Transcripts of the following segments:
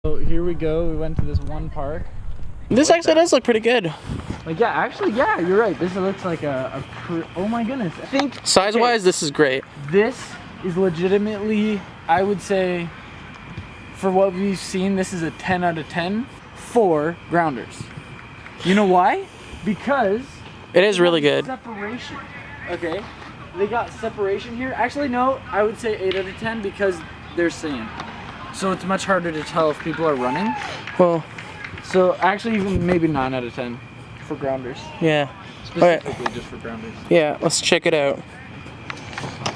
So here we go. We went to this one park. This actually does look pretty good. Like, yeah, actually, yeah, you're right. This looks like oh my goodness. I think size-wise, this is great. This is legitimately, I would say, for what we've seen, this is a 10 out of 10 for grounders. You know why? Because it is really good. Separation. Okay, they got separation here. Actually, no, I would say 8 out of 10 because there's sand. So it's much harder to tell if people are running. Well, so actually, even maybe 9 out of 10 for grounders. Yeah. Specifically just for grounders. Yeah, let's check it out.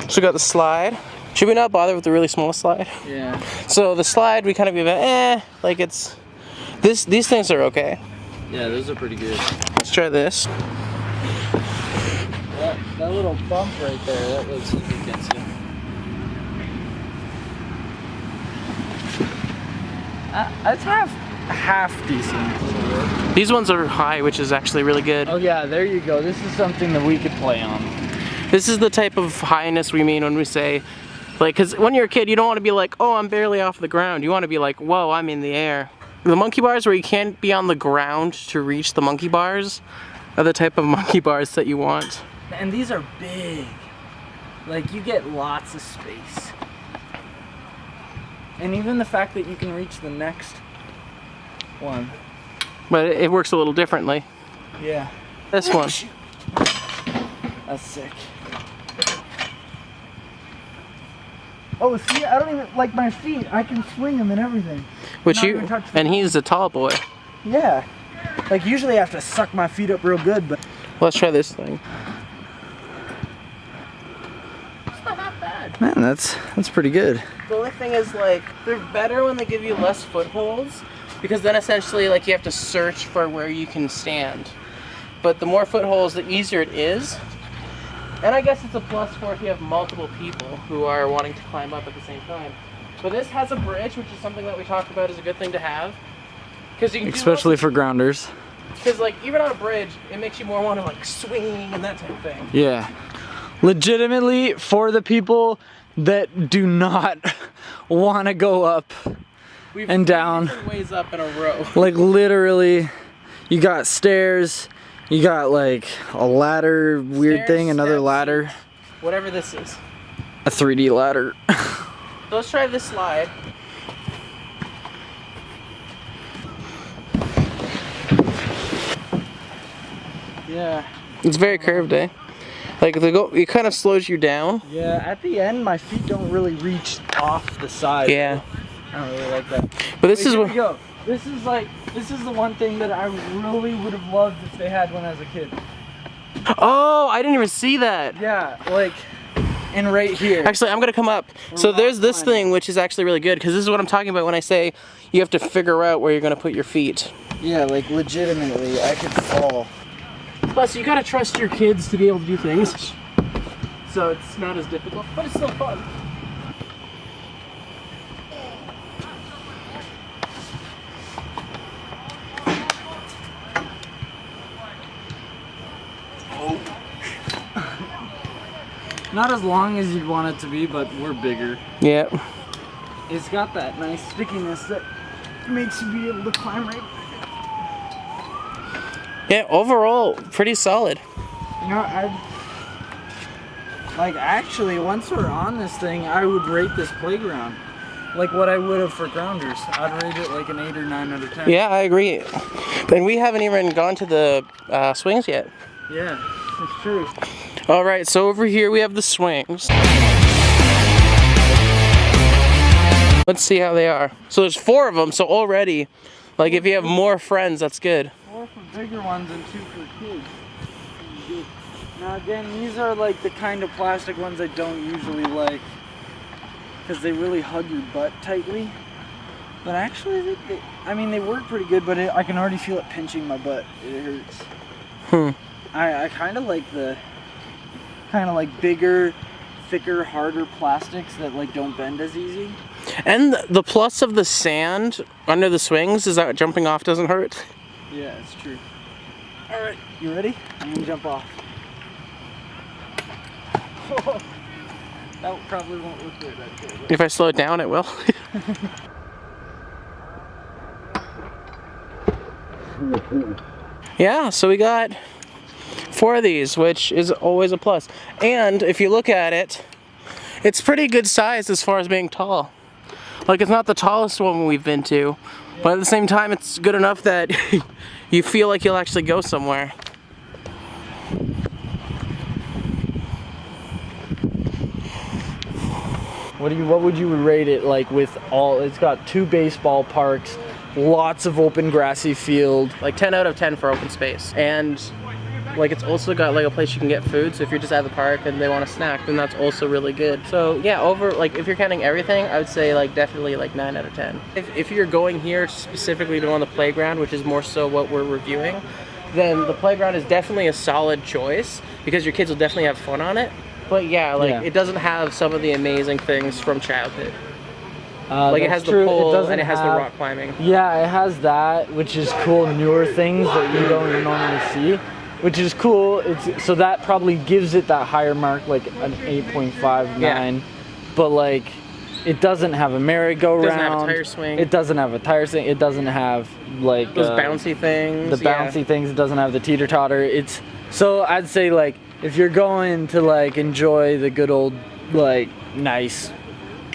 So we got the slide. Should we not bother with the really small slide? Yeah. So the slide, we kind of give it, like it's, these things are okay. Yeah, those are pretty good. Let's try this. That little bump right there, that looks like you can see. That's half decent. These ones are high, which is actually really good. Oh yeah, there you go. This is something that we could play on. This is the type of highness we mean when we say, like, because when you're a kid, you don't want to be like, oh, I'm barely off the ground. You want to be like, whoa, I'm in the air. The monkey bars where you can't be on the ground to reach the monkey bars are the type of monkey bars that you want. And these are big. Like, you get lots of space. And even the fact that you can reach the next one. But it works a little differently. Yeah. This one. That's sick. Oh, see, I don't even, like my feet, I can swing them and everything. Which you, and he's a tall boy. Yeah. Like, usually I have to suck my feet up real good, but. Let's try this thing. It's not that bad. Man, that's pretty good. The only thing is, like, they're better when they give you less footholds, because then essentially, like, you have to search for where you can stand. But the more footholds, the easier it is. And I guess it's a plus for if you have multiple people who are wanting to climb up at the same time. But this has a bridge, which is something that we talked about is a good thing to have. Because you can especially for grounders. Because, like, even on a bridge, it makes you more want to, like, swing and that type of thing. Yeah. Legitimately, for the people that do not want to go up and down. Ways up in a row. Like, literally, you got stairs, you got, like, a ladder, weird thing, another ladder. Whatever this is. A 3D ladder. So let's try this slide. Yeah. It's very curved, eh? Like, it kind of slows you down. Yeah, at the end, my feet don't really reach off the side. Yeah. I don't really like that. But this is what. Here we go. This is the one thing that I really would have loved if they had when I was a kid. Oh, I didn't even see that. Yeah, like, and right here. Actually, I'm gonna come up. So there's this thing, which is actually really good, because this is what I'm talking about when I say you have to figure out where you're gonna put your feet. Yeah, like, legitimately, I could fall. Plus, you gotta trust your kids to be able to do things. So it's not as difficult, but it's still fun. Not as long as you'd want it to be, but we're bigger. Yeah. It's got that nice stickiness that makes you be able to climb right. Yeah, overall, pretty solid. You know, actually, once we're on this thing, I would rate this playground like what I would have for grounders. I'd rate it like an 8 or 9 out of 10. Yeah, I agree. And we haven't even gone to the swings yet. Yeah, it's true. All right, so over here we have the swings. Let's see how they are. So there's 4 of them, so already, like, if you have more friends, that's good. 4 for bigger ones and 2 for kids. Now again, these are like the kind of plastic ones I don't usually like, because they really hug your butt tightly. But actually, I mean, they work pretty good, but I can already feel it pinching my butt. It hurts. I kind of like the bigger, thicker, harder plastics that, like, don't bend as easy. And the plus of the sand under the swings is that jumping off doesn't hurt. Yeah, it's true. All right, you ready? I'm gonna jump off. That probably won't look good, actually. If I slow it down, it will. Yeah, so we got 4 of these, which is always a plus. And if you look at it, it's pretty good size as far as being tall. Like, it's not the tallest one we've been to, but at the same time it's good enough that you feel like you'll actually go somewhere. What would you rate it like with all? It's got 2 baseball parks, lots of open grassy field. Like 10 out of 10 for open space. And like it's also got like a place you can get food, so if you're just at the park and they want a snack, then that's also really good. So yeah, over like if you're counting everything, I would say like definitely like 9 out of 10. If you're going here specifically to go on the playground, which is more so what we're reviewing, then the playground is definitely a solid choice because your kids will definitely have fun on it. But yeah, like it doesn't have some of the amazing things from childhood. Like it has the pole and it has the rock climbing. Yeah, it has that, which is cool, newer things that you don't normally see, which is cool. It's so that probably gives it that higher mark, like an 8.5, 9. But like, it doesn't have a merry-go-round. It doesn't have a tire swing. It doesn't have a tire swing. It doesn't have like those bouncy things. The bouncy things. It doesn't have the teeter-totter. It's so I'd say like if you're going to like enjoy the good old like nice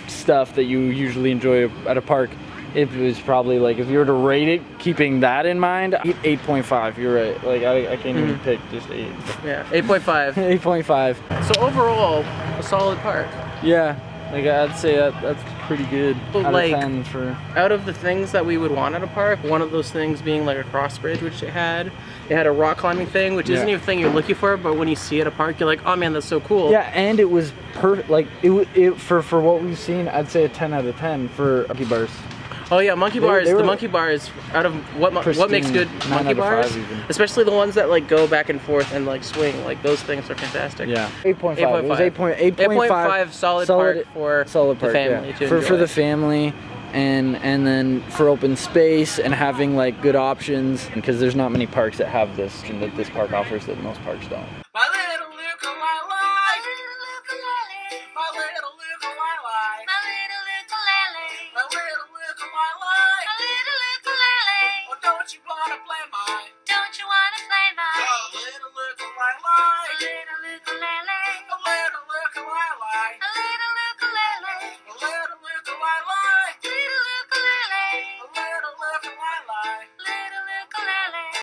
stuff that you usually enjoy at a park, it was probably like if you were to rate it, keeping that in mind, 8.5. You're right. Like I can't even pick just 8. Yeah, 8.5. 8.5. So overall, a solid park. Yeah, like I'd say that's pretty good. But out like, of 10 for. Out of the things that we would want at a park, one of those things being like a cross bridge, which it had a rock climbing thing, which isn't even a thing you're looking for, but when you see it at a park, you're like, oh man, that's so cool. Yeah, and it was perfect. Like it for what we've seen, I'd say a 10 out of 10 for monkey bars. Oh yeah, monkey bars. The monkey bars, out of what makes good monkey bars, especially the ones that like go back and forth and like swing, like those things are fantastic. Yeah, 8.5. It was 8.5 solid park for the family to enjoy. For the family, and then for open space and having like good options, because there's not many parks that have this, and that this park offers that most parks don't.